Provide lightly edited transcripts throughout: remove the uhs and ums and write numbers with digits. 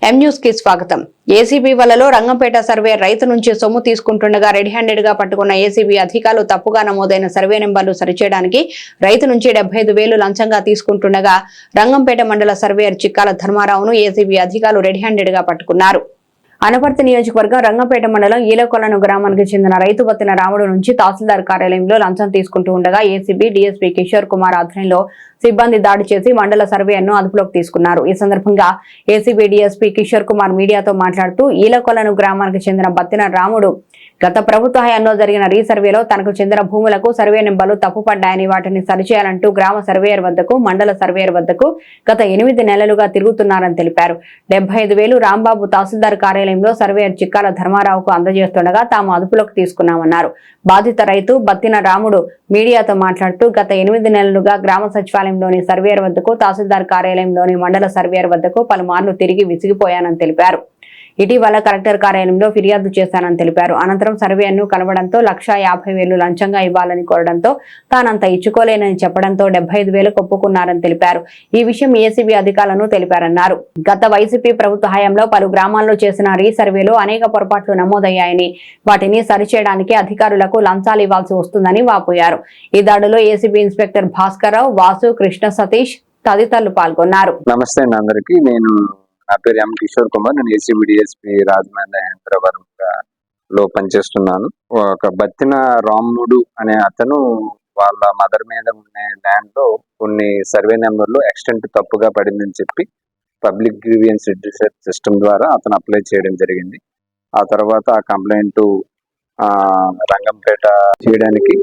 M news కి స్వాగతం. ACB వలలో రంగంపేట సర్వే రైతు నుంచి సొమ్ము తీసుకుంటుండగా రెడ్ హ్యాండెడ్ గా పట్టుకున్న ఏసీబీ అధికారులు తప్పుగా నమోదైన సర్వే నెంబర్లు సరిచేయడానికి రైతు నుంచి 75,000 లంచంగా తీసుకుంటుండగా రంగంపేట మండల సర్వేయర్ చిక్కాల ధర్మారావును ఏసీబీ అధికారులు రెడ్ హ్యాండెడ్ గా పట్టుకున్నారు. అనపర్తి నియోజకవర్గం రంగంపేట మండలం ఈలకొలను గ్రామానికి చెందిన రైతు బత్తిన రాముడు నుంచి తహసీల్దార్ కార్యాలయంలో లంచం తీసుకుంటూ ఉండగా ఏసీబీ డీఎస్పీ కిషోర్ కుమార్ ఆధ్వర్యంలో సిబ్బంది దాడి చేసి మండల సర్వేయర్ను అదుపులోకి తీసుకున్నారు. ఈ సందర్భంగా ఏసీబీ డీఎస్పీ కిషోర్ కుమార్ మీడియాతో మాట్లాడుతూ ఈలకొలను గ్రామానికి చెందిన బత్తిన రాముడు గత ప్రభుత్వ హయాంలో జరిగిన రీసర్వేలో తనకు చెందిన భూములకు సర్వే నెంబర్లు తప్పుపడ్డాయని వాటిని సరిచేయాలంటూ గ్రామ సర్వేయర్ వద్దకు మండల సర్వేయర్ వద్దకు గత 8 నెలలుగా తిరుగుతున్నారని తెలిపారు. 75,000 రాంబాబు తహసీల్దార్ కార్యాలయంలో సర్వేయర్ చిక్కాల ధర్మారావుకు అందజేస్తుండగా తాము అదుపులోకి తీసుకున్నామన్నారు. బాధిత రైతు బత్తిన రాముడు మీడియాతో మాట్లాడుతూ గత 8 నెలలుగా గ్రామ సచివాలయంలోని సర్వేయర్ వద్దకు తహసీల్దార్ కార్యాలయంలోని మండల సర్వేయర్ వద్దకు పలుమార్లు తిరిగి విసిగిపోయానని తెలిపారు. ఇటీవల కలెక్టర్ కార్యాలయంలో ఫిర్యాదు చేశానని తెలిపారు. అనంతరం సర్వేయర్ను కలవడంతో 1,50,000 లంచంగా ఇవ్వాలని కోరడంతో తానంత ఇచ్చుకోలేనని చెప్పడంతో 75,000 ఒప్పుకున్నారని తెలిపారు. ఈ విషయం ఏసీబీ అధికారులను తెలిపారన్నారు. గత వైసీపీ ప్రభుత్వ హయాంలో పలు గ్రామాల్లో చేసిన రీసర్వేలో అనేక పొరపాట్లు నమోదయ్యాయని వాటిని సరిచేయడానికి అధికారులకు లంచాలు ఇవ్వాల్సి వస్తుందని వాపోయారు. ఈ దాడిలో ఏసీబీ ఇన్స్పెక్టర్ భాస్కర్ రావు, వాసు, కృష్ణ సతీష్ తదితరులు పాల్గొన్నారు. నమస్తే అందరికి. నా పేరు ఎం కిషోర్ కుమార్. నేను ఏసీబీ డిఎస్పీ రాజమండ్రి హైదరాబాద్ లో పనిచేస్తున్నాను. ఒక బత్తిన రాముడు అనే అతను వాళ్ళ మదర్ మీద ఉన్న ల్యాండ్ లో కొన్ని సర్వే నెంబర్లు ఎక్స్టెంట్ తప్పుగా పడిందని చెప్పి పబ్లిక్ గ్రీవియన్స్ రిజిస్టర్ సిస్టమ్ ద్వారా అతను అప్లై చేయడం జరిగింది. ఆ తర్వాత ఆ కంప్లైంట్ రంగంపేట చేయడానికి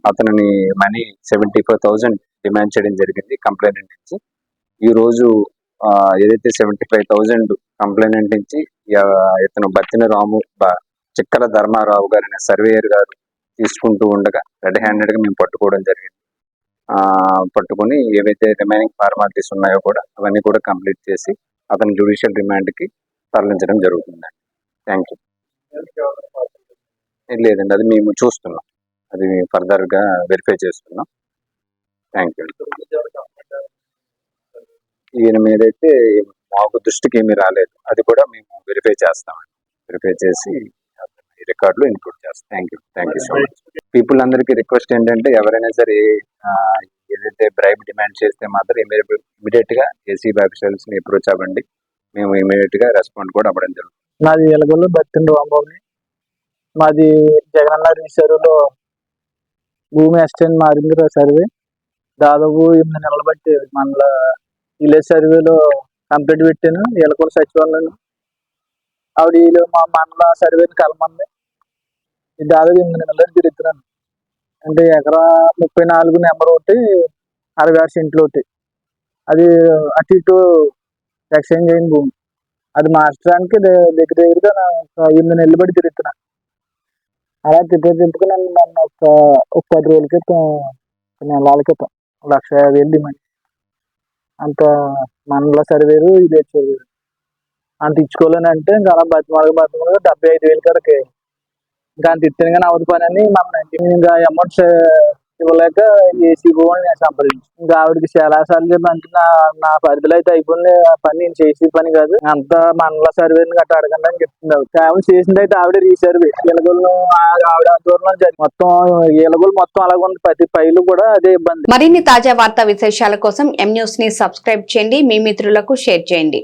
అతనిని మనీ 75,000 డిమాండ్ చేయడం జరిగింది కంప్లైంట్ నుంచి. ఈ రోజు ఏదైతే 75,000 కంప్లైంట్ నుంచి ఇతను బత్తిన రాము చిక్కల ధర్మారావు గారు అనే సర్వేయర్ గారు తీసుకుంటూ ఉండగా రెడ్ హ్యాండెడ్ గా మేము పట్టుకోవడం జరిగింది. పట్టుకుని ఏవైతే రిమైనింగ్ ఫార్మాలిటీస్ ఉన్నాయో కూడా అవన్నీ కూడా కంప్లీట్ చేసి అతని జ్యుడిషియల్ రిమాండ్ కి తరలించడం జరుగుతుందండి. Thank you. లేదండి, అది మేము చూస్తున్నాం, అది ఫర్దర్ గా వెరిఫై చేస్తున్నాం. Thank you. ఈయన మీదైతే మాకు దృష్టికి ఏమీ రాలేదు, అది కూడా మేము వెరిఫై చేస్తామండి. వెరిఫై చేసి రికార్డులో ఇన్క్లూడ్ చేస్తాం. Thank you so much. People అందరికీ రిక్వెస్ట్ ఏంటంటే ఎవరైనా సరే ఏదైతే బ్రైబ్ డిమాండ్ చేస్తే మాత్రం ఇమీడియట్ గా ఏసీబీ ఆఫీసర్స్ ని అప్రోచ్ అవ్వండి. మేము ఇమీడియట్ గా రెస్పాండ్ కూడా అవ్వడం జరుగుతుంది. నాది ఎలగొల్లు బత్తిన రాంబాబు. మాది జగనన్న రీసర్వేలో భూమి ఎక్స్టెండ్ మారింది సర్వే. దాదాపు 8 నెలలు బట్టి మన విలేజ్ సర్వేలో కంప్లీట్ పెట్టాను. ఎలకొల సచివాలయం ఆవిడ మా మండల సర్వేని కలమంది. దాదాపు 8 నెలలు తిరుగుతున్నాను. అంటే ఎకరా 34 నెంబర్ ఒకటి, 66 సెంట్లు ఒకటి, అది అటు ఇటు ఎక్స్చేంజ్ అయిన భూమి. అది మార్చడానికి దగ్గరగా 8 నెలలు బట్టి తిరుగుతున్నాను. అలా తిప్పుకుని నన్ను ఒక 10 రోజుల క్రితం, నెలల క్రితం 1,50,000 డిమాండ్. అంత మండల సర్వేరు విలేజ్ సర్వేరు అంత ఇచ్చుకోలేని అంటే ఇంకా అలా బతిమాలుగా 75,000 కరకే ఇంకా అంత ఇచ్చాను. కానీ అవదు పని అని ఇంకా అమౌంట్స్ ఇవ్వలేక ఏసీబీ నేను సంప్రదించి ఇంకా ఆవిడకి చాలా సార్లు చెప్పి అంటే నా పరిధిలో అయితే అయిపోయింది పని, నేను చేసే పని కాదు, అంత మండల సర్వేని గట్ట అడగండి అని చెప్తుంది. ఆవిడ కేవలం చేసింది అయితే ఆవిడ రీసర్వే ఎలగొలను ఆవిడ ఆధ్వర్యంలో జరిగింది. మొత్తం ఎలగొలు మొత్తం అలాగుంది, ప్రతి ఫైలు కూడా అదే ఇబ్బంది. మరిన్ని తాజా వార్తా విశేషాల కోసం ఎం న్యూస్ ని సబ్స్క్రైబ్ చేయండి, మీ మిత్రులకు షేర్ చేయండి.